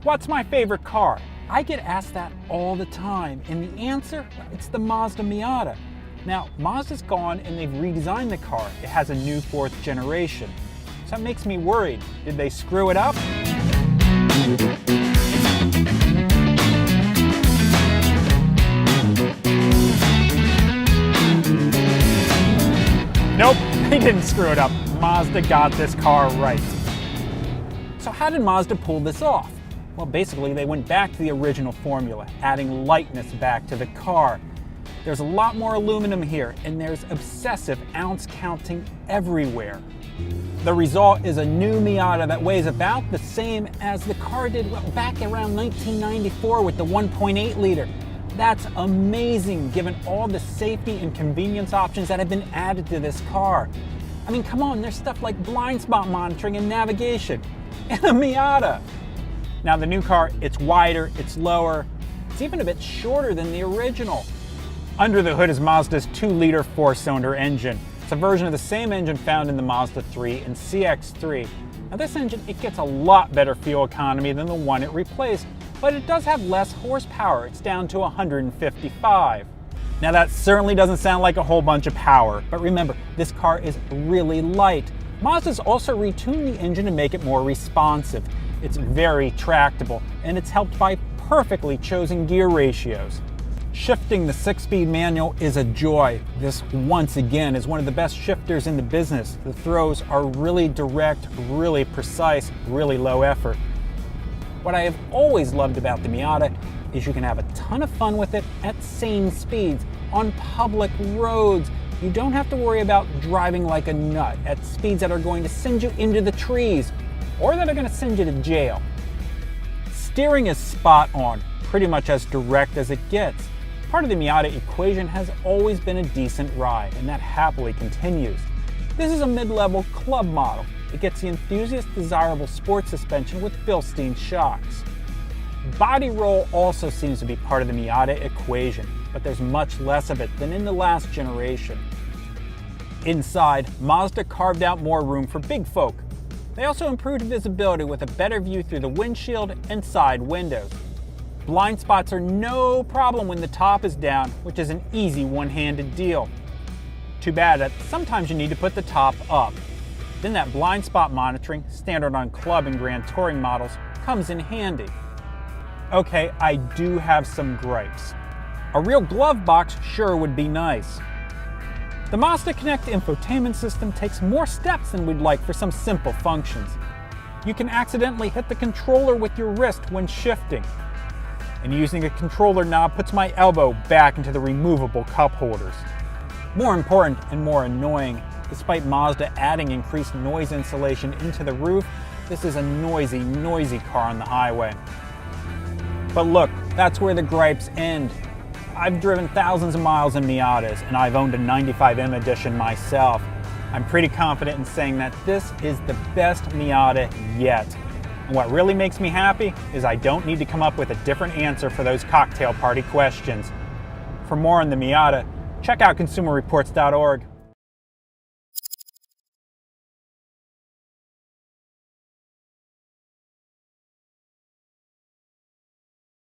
What's my favorite car? I get asked that all the time, and the answer, it's the Mazda Miata. Now, Mazda's gone and they've redesigned the car. It has a new 4th generation. So that makes me worried. Did they screw it up? Nope, they didn't screw it up. Mazda got this car right. So how did Mazda pull this off? Well, basically, they went back to the original formula, adding lightness back to the car. There's a lot more aluminum here, and there's obsessive ounce counting everywhere. The result is a new Miata that weighs about the same as the car did back around 1994 with the 1.8 liter. That's amazing, given all the safety and convenience options that have been added to this car. I mean, come on, there's stuff like blind spot monitoring and navigation in a Miata. Now the new car, it's wider, it's lower, it's even a bit shorter than the original. Under the hood is Mazda's 2-liter 4-cylinder engine. It's a version of the same engine found in the Mazda 3 and CX-3. Now this engine, it gets a lot better fuel economy than the one it replaced, but it does have less horsepower. It's down to 155. Now that certainly doesn't sound like a whole bunch of power, but remember, this car is really light. Mazda's also retuned the engine to make it more responsive. It's very tractable, and it's helped by perfectly chosen gear ratios. Shifting the 6-speed manual is a joy. This, once again, is one of the best shifters in the business. The throws are really direct, really precise, really low effort. What I have always loved about the Miata is you can have a ton of fun with it at sane speeds, on public roads. You don't have to worry about driving like a nut at speeds that are going to send you into the trees, or that are going to send you to jail. Steering is spot on, pretty much as direct as it gets. Part of the Miata equation has always been a decent ride, and that happily continues. This is a mid-level club model. It gets the enthusiast desirable sport suspension with Bilstein shocks. Body roll also seems to be part of the Miata equation, but there's much less of it than in the last generation. Inside, Mazda carved out more room for big folk. They also improved visibility with a better view through the windshield and side windows. Blind spots are no problem when the top is down, which is an easy one-handed deal. Too bad that sometimes you need to put the top up. Then that blind spot monitoring, standard on club and grand touring models, comes in handy. Okay, I do have some gripes. A real glove box sure would be nice. The Mazda Connect infotainment system takes more steps than we'd like for some simple functions. You can accidentally hit the controller with your wrist when shifting. And using a controller knob puts my elbow back into the removable cup holders. More important and more annoying, despite Mazda adding increased noise insulation into the roof, this is a noisy car on the highway. But look, that's where the gripes end. I've driven thousands of miles in Miatas, and I've owned a 95M edition myself. I'm pretty confident in saying that this is the best Miata yet. And what really makes me happy is I don't need to come up with a different answer for those cocktail party questions. For more on the Miata, check out consumerreports.org.